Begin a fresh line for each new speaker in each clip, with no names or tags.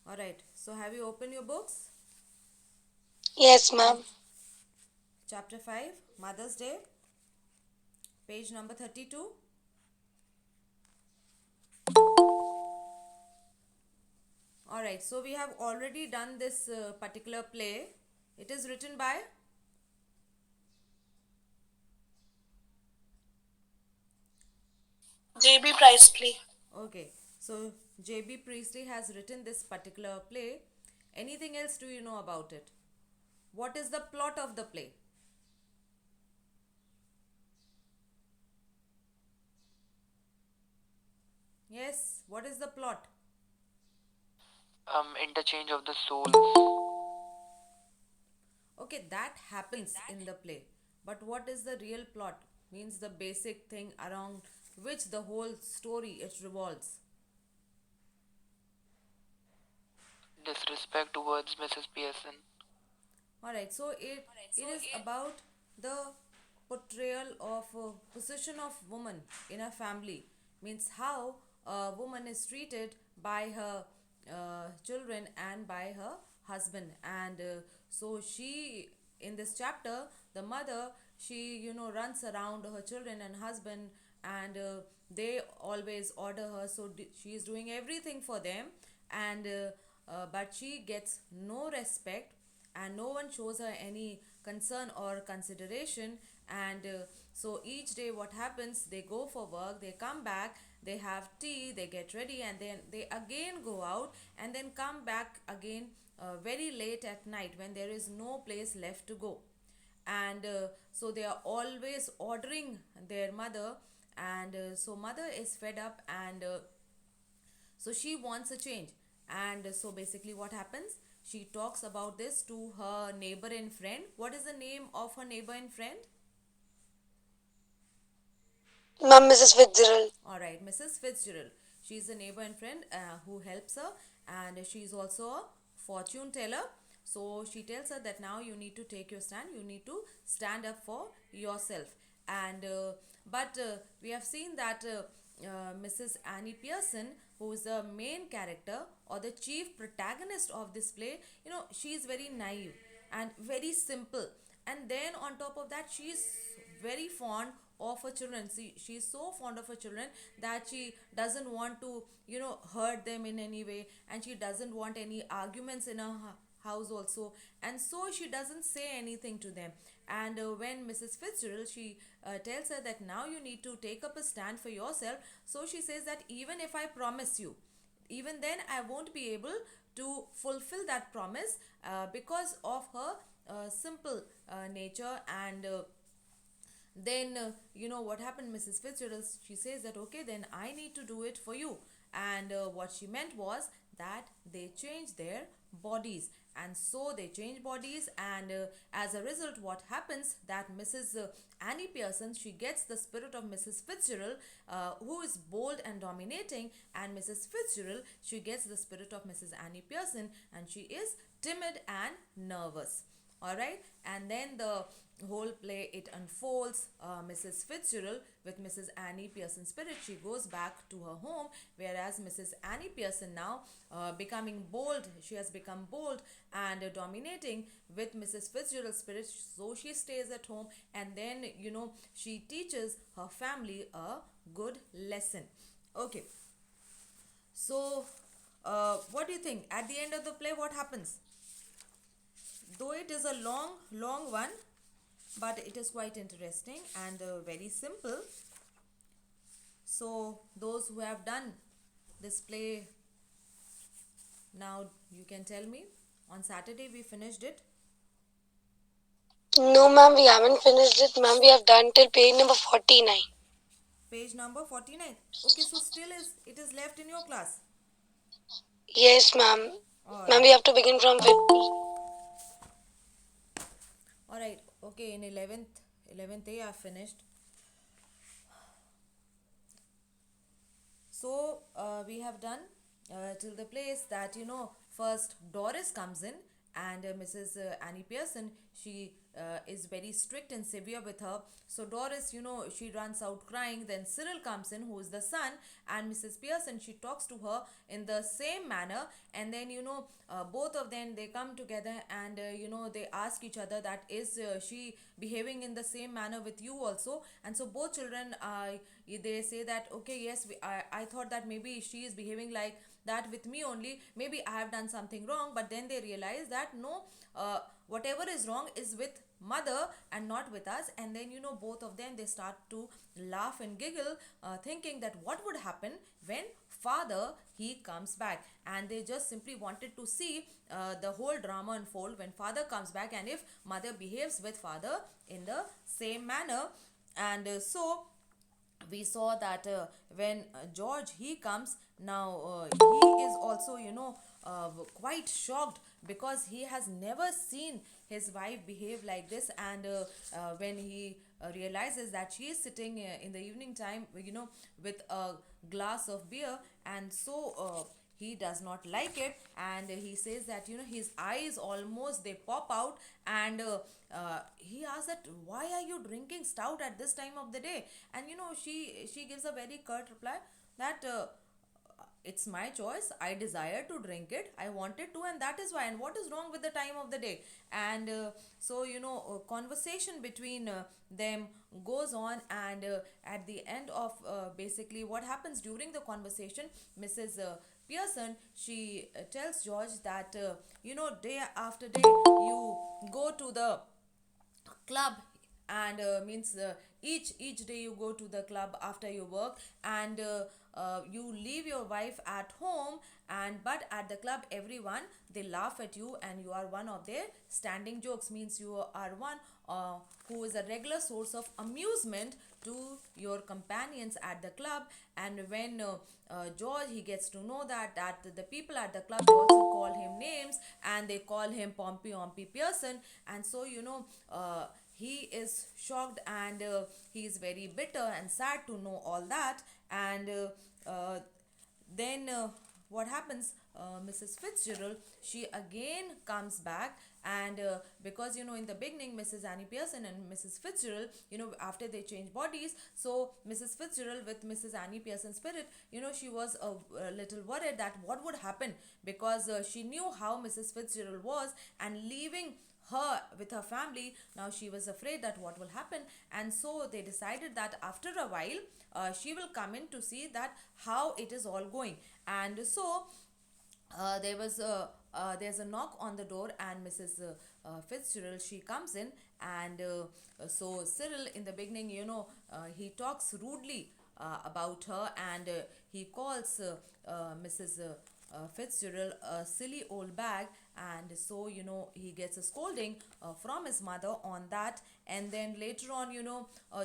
Alright, so have you opened your books?
Yes, ma'am.
Chapter 5, Mother's Day, page number 32. Alright, so we have already done this particular play. It is written by,
JB Priestley.
okay, so J.B. Priestley has written this particular play. Anything else do you know about it? What is the plot of the play? Yes, what is the plot?
Interchange of the souls.
Okay, that happens in the play. But what is the real plot? Means the basic thing around which the whole story it revolves.
Disrespect towards Mrs. Pearson.
Alright, so it is about the portrayal of position of woman in a family. Means how a woman is treated by her children and by her husband. And so she, in this chapter, the mother, she runs around her children and husband, and they always order her, so she is doing everything for them. And but she gets no respect, and no one shows her any concern or consideration. And so each day what happens, they go for work, they come back, they have tea, they get ready, and then they again go out and then come back again very late at night when there is no place left to go. And so they are always ordering their mother. And so mother is fed up, and so she wants a change. And so basically what happens, she talks about this to her neighbor and friend. What is the name of her neighbor and friend?
Ma'am, Mrs. Fitzgerald.
All right, Mrs. Fitzgerald. She's a neighbor and friend who helps her, and she's also a fortune teller. So she tells her that now you need to take your stand. You need to stand up for yourself. And but we have seen that Mrs. Annie Pearson, who is the main character or the chief protagonist of this play, she is very naive and very simple. And then on top of that, she is very fond of her children. She's so fond of her children that she doesn't want to hurt them in any way, and she doesn't want any arguments in her house also. And so she doesn't say anything to them. And when Mrs. Fitzgerald, she tells her that now you need to take up a stand for yourself, so she says that even if I promise you, even then I won't be able to fulfill that promise because of her simple nature. And then what happened, Mrs. Fitzgerald, she says that okay, then I need to do it for you. And what she meant was that they change their bodies. And so they change bodies, and as a result what happens, that Mrs. Annie Pearson, she gets the spirit of Mrs. Fitzgerald, who is bold and dominating, and Mrs. Fitzgerald, she gets the spirit of Mrs. Annie Pearson, and she is timid and nervous. All right, and then the whole play it unfolds. Mrs. Fitzgerald, with Mrs. Annie Pearson's spirit, she goes back to her home, whereas Mrs. Annie Pearson now becoming bold, she has become bold and dominating with Mrs. Fitzgerald's spirit, so she stays at home. And then she teaches her family a good lesson. Okay, so what do you think at the end of the play, what happens? Though it is a long one, but it is quite interesting and very simple. So those who have done this play, now you can tell me. On Saturday we finished it.
No, ma'am, we haven't finished it, ma'am. We have done till page number 49.
Page number 49. Okay, so still is it is left in your class.
Yes, ma'am.
All
Ma'am, we
right.
have to begin from 50.
All right. Okay, in 11th day I finished. So we have done till the place that first Doris comes in, and Mrs. Annie Pearson, she is very strict and severe with her. So Doris, she runs out crying. Then Cyril comes in, who is the son, and Mrs. Pearson, she talks to her in the same manner. And then both of them, they come together, and they ask each other that is she behaving in the same manner with you also. And so both children, they say that okay, yes, I thought that maybe she is behaving like that with me only, maybe I have done something wrong. But then they realize that no, whatever is wrong is with mother and not with us. And then both of them, they start to laugh and giggle, thinking that what would happen when father he comes back. And they just simply wanted to see the whole drama unfold when father comes back, and if mother behaves with father in the same manner. And so we saw that when George he comes now, he is also quite shocked, because he has never seen his wife behave like this. And when he realizes that she is sitting in the evening time, with a glass of beer, and so he does not like it. And he says that his eyes almost they pop out. And he asks that why are you drinking stout at this time of the day. And she gives a very curt reply that it's my choice, I desire to drink it, I wanted to, and that is why, and what is wrong with the time of the day. And so conversation between them goes on. And at the end of basically what happens during the conversation, Mrs. Pearson, she tells George that day after day you go to the club. And means each day you go to the club after your work. And you leave your wife at home, and but at the club everyone they laugh at you, and you are one of their standing jokes, means you are one who is a regular source of amusement to your companions at the club. And when George he gets to know that the people at the club, they also call him names, and they call him Pompey Pearson. And so he is shocked, and he is very bitter and sad to know all that. And then what happens, Mrs. Fitzgerald, she again comes back. And because in the beginning, Mrs. Annie Pearson and Mrs. Fitzgerald, after they change bodies, so Mrs. Fitzgerald with Mrs. Annie Pearson's spirit, she was a little worried that what would happen, because she knew how Mrs. Fitzgerald was, and leaving her with her family, now she was afraid that what will happen. And so they decided that after a while she will come in to see that how it is all going. And so there's a knock on the door, and Mrs. Fitzgerald, she comes in. And so Cyril in the beginning, he talks rudely about her. And he calls Mrs. Fitzgerald a silly old bag. And so he gets a scolding from his mother on that. And then later on,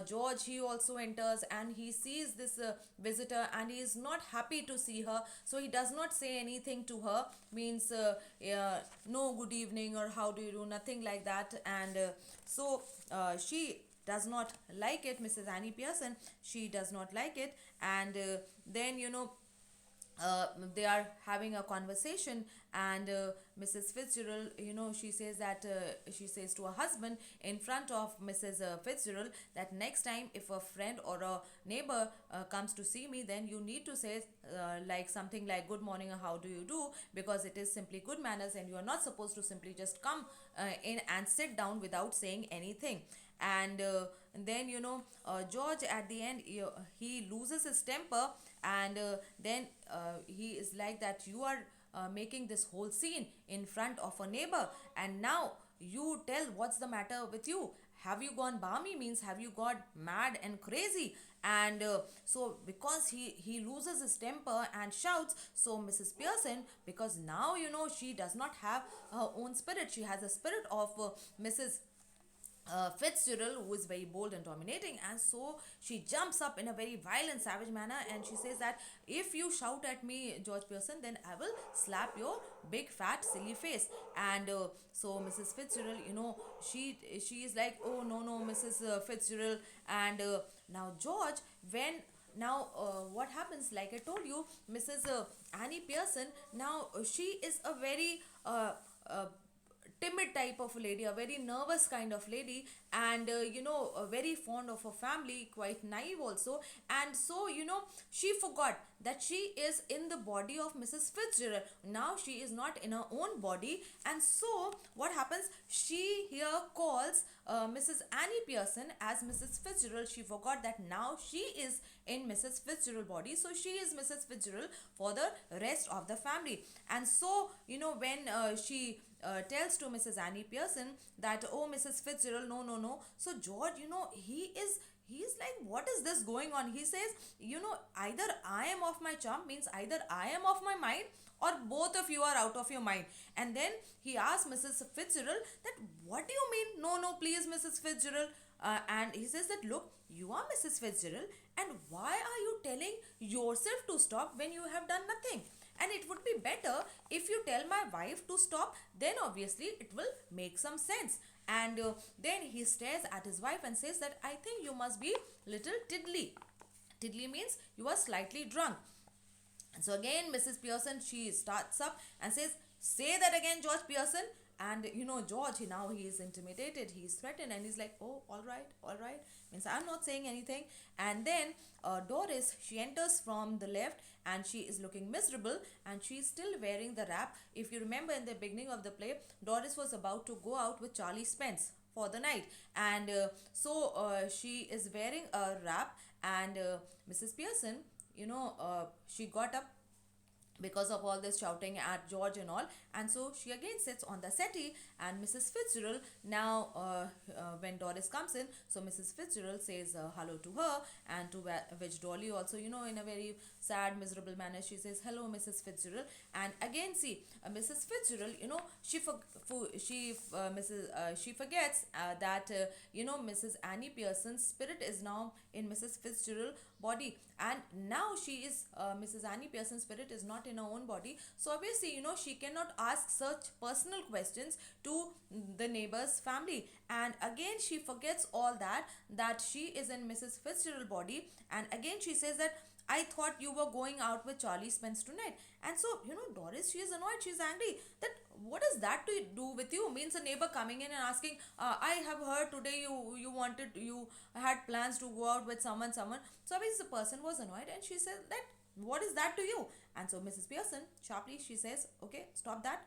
George he also enters, and he sees this visitor, and he is not happy to see her, so he does not say anything to her, means no good evening or how do you do, nothing like that. And so she does not like it, Mrs. Annie Pearson, she does not like it. And then they are having a conversation. And Mrs. Fitzgerald, she says that she says to her husband in front of Mrs. Fitzgerald that next time if a friend or a neighbor comes to see me, then you need to say like something like good morning or how do you do, because it is simply good manners, and you are not supposed to simply just come in and sit down without saying anything. And then George at the end, he loses his temper. And then he is like that you are making this whole scene in front of a neighbor, and now you tell what's the matter with you, have you gone balmy, means have you got mad and crazy. And so because he loses his temper and shouts, so Mrs. Pearson, because now she does not have her own spirit, she has a spirit of Mrs. Fitzgerald, who is very bold and dominating. And so she jumps up in a very violent, savage manner, and she says that if you shout at me, George Pearson, then I will slap your big fat silly face. And so Mrs. Fitzgerald, she is like, oh no no, Mrs. Fitzgerald. And now George, when now what happens, like I told you, Mrs. Annie Pearson, now she is a very timid type of a lady, a very nervous kind of lady, and very fond of her family, quite naive also. And so, she forgot that she is in the body of Mrs. Fitzgerald. Now she is not in her own body, and so what happens? She here calls Mrs. Annie Pearson as Mrs. Fitzgerald. She forgot that now she is in Mrs. Fitzgerald body, so she is Mrs. Fitzgerald for the rest of the family. And so, when she tells to Mrs. Annie Pearson that, oh, Mrs. Fitzgerald, no, no, no. So George, he's like, what is this going on? He says, either I am off my charm, means either I am off my mind, or both of you are out of your mind. And then he asks Mrs. Fitzgerald that, what do you mean? No, no, please, Mrs. Fitzgerald. And he says that, look, you are Mrs. Fitzgerald, and why are you telling yourself to stop when you have done nothing? And it would be better if you tell my wife to stop, then obviously it will make some sense. And then he stares at his wife and says that, I think you must be little tiddly. Tiddly means you are slightly drunk. And so again, Mrs. Pearson, she starts up and says, say that again, George Pearson. And George, now he is intimidated, he is threatened, and he's like, oh, all right, means I'm not saying anything. And then Doris, she enters from the left, and she is looking miserable, and she is still wearing the wrap. If you remember, in the beginning of the play, Doris was about to go out with Charlie Spence for the night, and she is wearing a wrap. And Mrs. Pearson, she got up because of all this shouting at George and all, and so she again sits on the settee. And Mrs. Fitzgerald, now when Doris comes in, so Mrs. Fitzgerald says hello to her, and to which Dolly also, in a very sad, miserable manner, she says, hello, Mrs. Fitzgerald. And again, see, Mrs. Fitzgerald, she forgets that Mrs. Annie Pearson's spirit is now in Mrs. Fitzgerald's body, and now she is Mrs. Annie Pearson's spirit is not in her own body. So obviously, she cannot ask such personal questions to the neighbor's family. And again, she forgets all that she is in Mrs. Fitzgerald's body. And again, she says that, I thought you were going out with Charlie Spence tonight. And so, Doris, she is annoyed, she's angry that, what is that to do with you? Means a neighbor coming in and asking, I have heard today you had plans to go out with someone. So obviously the person was annoyed, and she said that, what is that to you? And so Mrs. Pearson, sharply, she says, okay, stop that.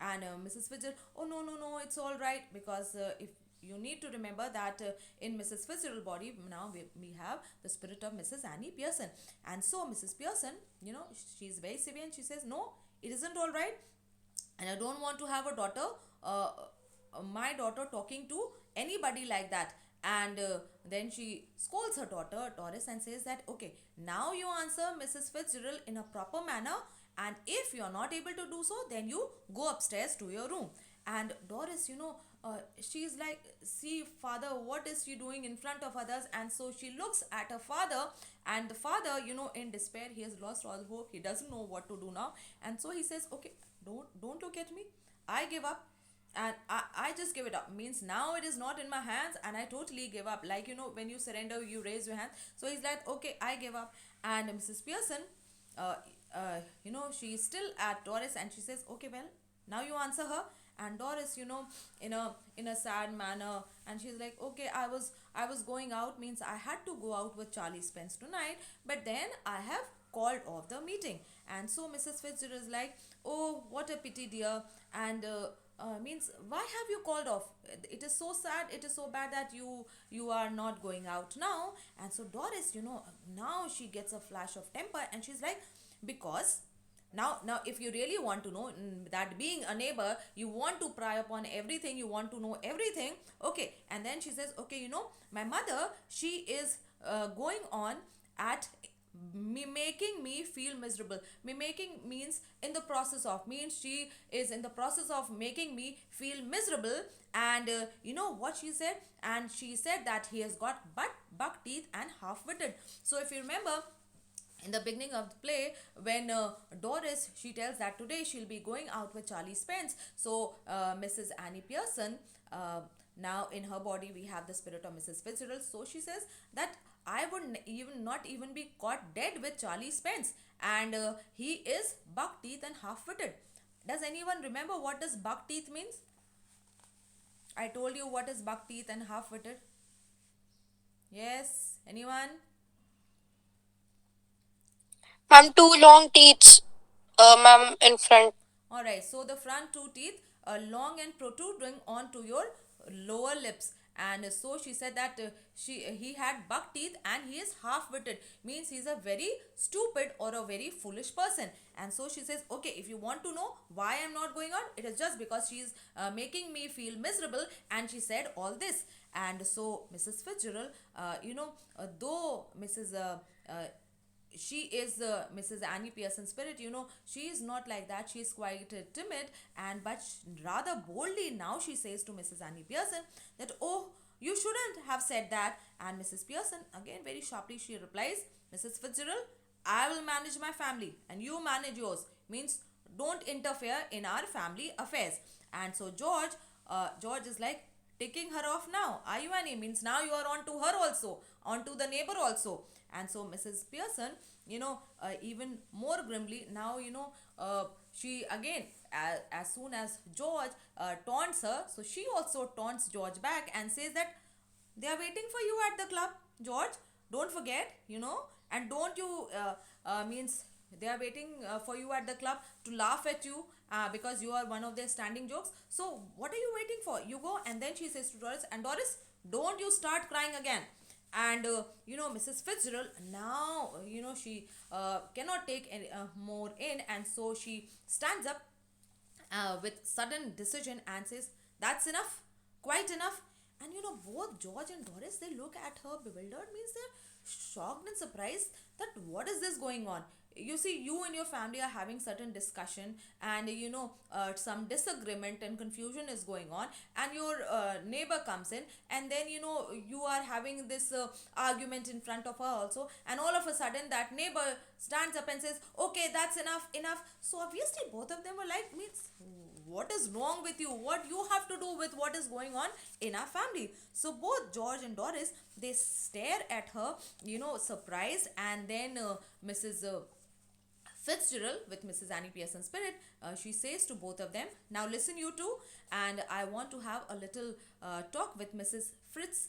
And Mrs. Fitzgerald, oh, no, no, no, it's all right, because if you need to remember that in Mrs. Fitzgerald's body, now we have the spirit of Mrs. Annie Pearson. And so Mrs. Pearson, she's very severe, and she says, no, it isn't all right, and I don't want to have a daughter, my daughter, talking to anybody like that. And then she scolds her daughter Doris and says that, okay, now you answer Mrs. Fitzgerald in a proper manner, and if you're not able to do so, then you go upstairs to your room. And Doris, she's like, see, father, what is she doing in front of others? And so she looks at her father, and the father, in despair, he has lost all hope, he doesn't know what to do now. And so he says, okay, don't look at me, I give up, and I just give it up. Means now it is not in my hands, and I totally give up. Like, when you surrender, you raise your hand. So he's like, okay, I give up. And Mrs. Pearson, she is still at Doris, and she says, okay, well, now you answer her. And Doris, in a sad manner, and she's like, okay, I was going out, means I had to go out with Charlie Spence tonight, but then I have called off the meeting. And so Mrs. Fitzgerald is like, oh, what a pity, dear. And means, why have you called off? It is so sad, it is so bad that you are not going out now. And so Doris, now she gets a flash of temper, and she's like, because now if you really want to know, that being a neighbor, you want to pry upon everything, you want to know everything, okay. And then she says, okay, my mother, she is going on at making me feel miserable. Making means in the process of, means she is in the process of making me feel miserable. And what she said? And she said that he has got buck teeth and half-witted. So if you remember, in the beginning of the play, when Doris, she tells that today she'll be going out with Charlie Spence. So Mrs. Annie Pearson, now in her body we have the spirit of Mrs. Fitzgerald. So she says that I would not even be caught dead with Charlie Spence, and he is buck teeth and half-witted. Does anyone remember what does buck teeth means? I told you what is buck teeth and half-witted. Yes, anyone?
Ma'am, two long teeth, ma'am, in front.
Alright, so the front two teeth are long and protruding onto your lower lips. And so she said that he had buck teeth and he is half-witted, means he's a very stupid or a very foolish person. And so she says, okay, if you want to know why I'm not going out, it is just because she's making me feel miserable, and she said all this. And so Mrs. Fitzgerald, though Mrs. She is Mrs. Annie Pearson spirit, she is not like that. She is quite timid, and but rather boldly now she says to Mrs. Annie Pearson that, oh, you shouldn't have said that. And Mrs. Pearson again very sharply she replies, Mrs. Fitzgerald, I will manage my family and you manage yours, means don't interfere in our family affairs. And so George is like, ticking her off now. Are you Annie? Means now you are on to her also, on to the neighbor also. And so Mrs. Pearson, even more grimly now, she again, as soon as George taunts her, so she also taunts George back and says that they are waiting for you at the club, George. Don't forget, and don't you means they are waiting for you at the club to laugh at you because you are one of their standing jokes. So what are you waiting for? You go. And then she says to Doris, and Doris, don't you start crying again. And Mrs. Fitzgerald now, she cannot take any more in, and so she stands up with sudden decision and says, that's enough, quite enough. And both George and Doris, they look at her bewildered, means they're shocked and surprised that what is this going on. You see, you and your family are having certain discussion, and some disagreement and confusion is going on, and your neighbor comes in, and then you are having this argument in front of her also, and all of a sudden that neighbor stands up and says, okay, that's enough. So obviously both of them were like, means what is wrong with you? What you have to do with what is going on in our family? So both George and Doris, they stare at her, surprised. And then Mrs. Fitzgerald, with Mrs. Annie Pearson spirit, she says to both of them, now listen you two, and I want to have a little talk with Mrs. Fritz.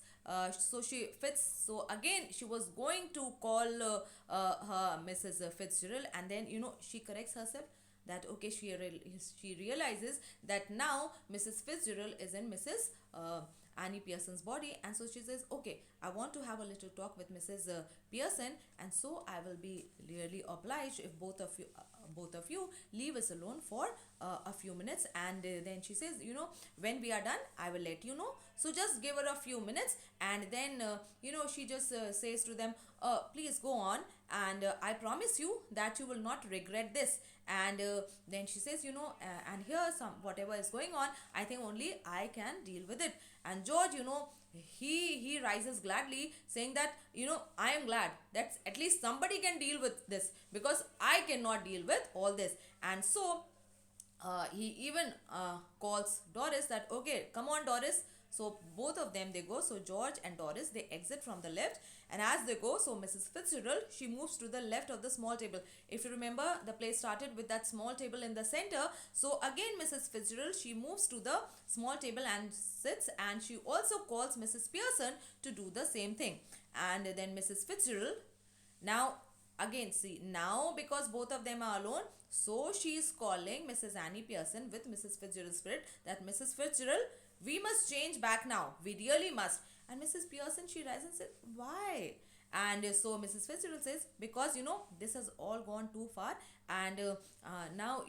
So again she was going to call her Mrs. Fitzgerald, and then she corrects herself that okay, she realizes that now Mrs. Fitzgerald is in Mrs. Annie Pearson's body, and so she says, okay, I want to have a little talk with Mrs. Pearson, and so I will be really obliged if both of you leave us alone for a few minutes. And then she says, when we are done, I will let you know. So just give her a few minutes, and then she just says to them, please go on, and I promise you that you will not regret this. And then she says, and here some whatever is going on, I think only I can deal with it. And George, he rises gladly, saying that I am glad that at least somebody can deal with this, because I cannot deal with all this. And so he even calls Doris that, okay, come on, Doris. So both of them, they go. So George and Doris, they exit from the left, and as they go, so Mrs. Fitzgerald, she moves to the left of the small table. If you remember, the play started with that small table in the center. So again Mrs. Fitzgerald, she moves to the small table and sits, and she also calls Mrs. Pearson to do the same thing. And then Mrs. Fitzgerald, now again, see, now because both of them are alone, so she is calling Mrs. Annie Pearson with Mrs. Fitzgerald's spirit that, Mrs. Fitzgerald, we must change back now. We really must. And Mrs. Pearson, she rises and says, why? And so Mrs. Fitzgerald says, because this has all gone too far, and now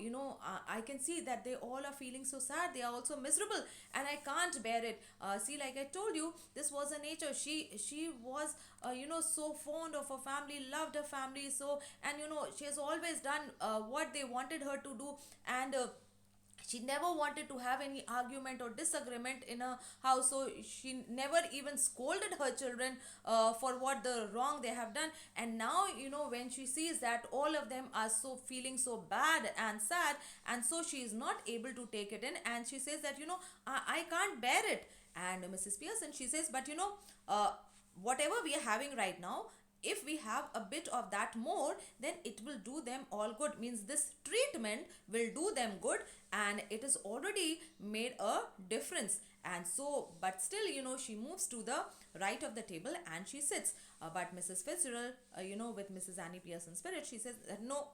I can see that they all are feeling so sad. They are also miserable, and I can't bear it. See, like I told you, this was a nature. She was so fond of her family, loved her family so, and she has always done what they wanted her to do. And she never wanted to have any argument or disagreement in her house, so she never even scolded her children for what the wrong they have done. And now when she sees that all of them are so feeling so bad and sad, and so she is not able to take it in, and she says that I can't bear it. And Mrs. Pearson, she says, but whatever we are having right now, if we have a bit of that more, then it will do them all good, means this treatment will do them good. and it has already made a difference. And so, but still, she moves to the right of the table and she sits. But Mrs. Fitzgerald, with Mrs. Annie Pearson's spirit, she says that no,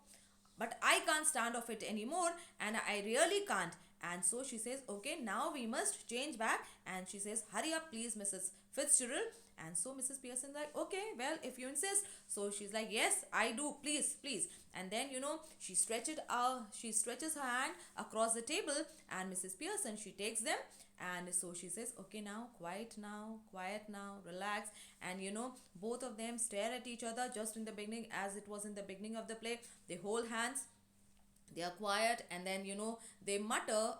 but I can't stand of it anymore, and I really can't. And so she says, okay, now we must change back. And she says, hurry up, please, Mrs. Fitzgerald. And so Mrs. Pearson's like, okay, well, if you insist. So she's like, yes, I do, please, please. And then she stretches her hand across the table, and Mrs. Pearson, she takes them. And so she says, okay, now, quiet now, relax. And both of them stare at each other just in the beginning, as it was in the beginning of the play. They hold hands, they are quiet, and then they mutter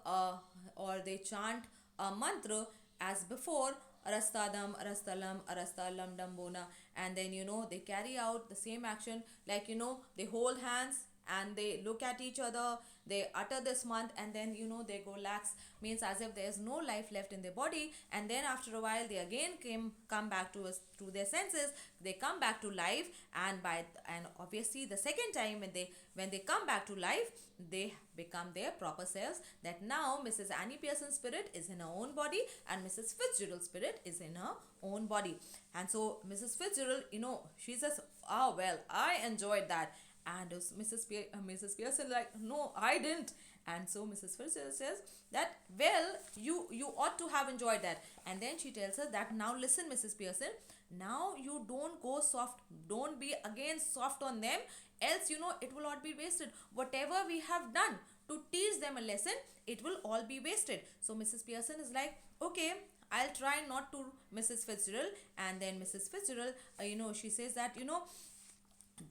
or they chant a mantra as before, arastadam arastalam arastalam dambona. And then they carry out the same action, like they hold hands and they look at each other, they utter this month, and then they go lax, means as if there's no life left in their body. And then after a while they again come back to us, to their senses, they come back to life. And obviously the second time when they come back to life, they become their proper selves. That now Mrs. Annie Pearson's spirit is in her own body, and Mrs. Fitzgerald's spirit is in her own body. And so Mrs. Fitzgerald, she says, oh well, I enjoyed that. And Mrs. Pearson like, no, I didn't. And so Mrs. Fitzgerald says that, well, you ought to have enjoyed that. And then she tells us that, now listen, Mrs. Pearson, now you don't go soft, don't be again soft on them, else it will not be wasted. Whatever we have done to teach them a lesson, it will all be wasted. So Mrs. Pearson is like, okay, I'll try not to, Mrs. Fitzgerald. And then Mrs. Fitzgerald, she says that,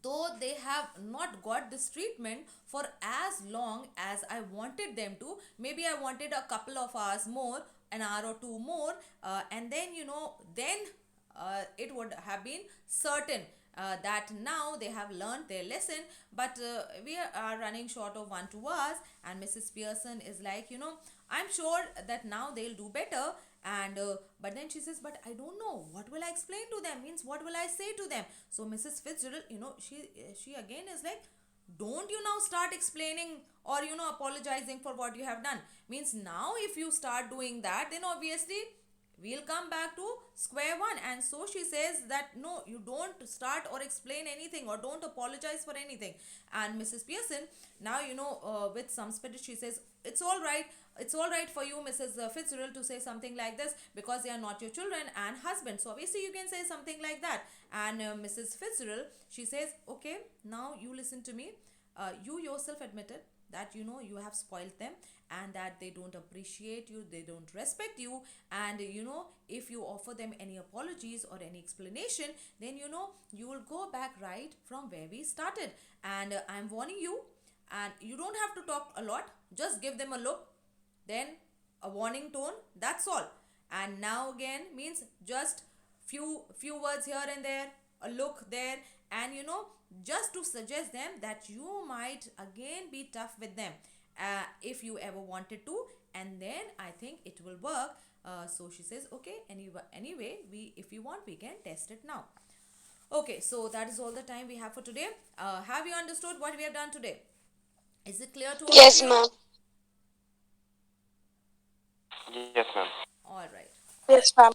though they have not got this treatment for as long as I wanted them to, maybe I wanted a couple of hours more, an hour or two more, and then then it would have been certain that now they have learned their lesson. But we are running short of 1-2 hours. And Mrs. Pearson is like, I'm sure that now they'll do better. And but then she says, but I don't know, what will I explain to them, means what will I say to them? So Mrs. Fitzgerald, she again is like, don't you now start explaining or apologizing for what you have done, means now if you start doing that, then obviously we'll come back to square one. And so she says that, no, you don't start or explain anything, or don't apologize for anything. And Mrs. Pearson now, with some spirit, she says, it's all right for you, Mrs. Fitzgerald, to say something like this, because they are not your children and husband, so obviously you can say something like that. And Mrs. Fitzgerald, she says, okay, now you listen to me. You yourself admitted that you have spoiled them, and that they don't appreciate you, they don't respect you. And if you offer them any apologies or any explanation, then you will go back right from where we started. And I'm warning you, and you don't have to talk a lot, just give them a look, then a warning tone, that's all. And now again, means just few words here and there, a look there. And just to suggest them that you might again be tough with them, if you ever wanted to, and then I think it will work. So she says, okay, anyway, if you want, we can test it now. Okay, so that is all the time we have for today. Have you understood what we have done today? Is it clear to all of
Yes,
you?
ma'am.
Yes, ma'am.
All right.
Yes, ma'am.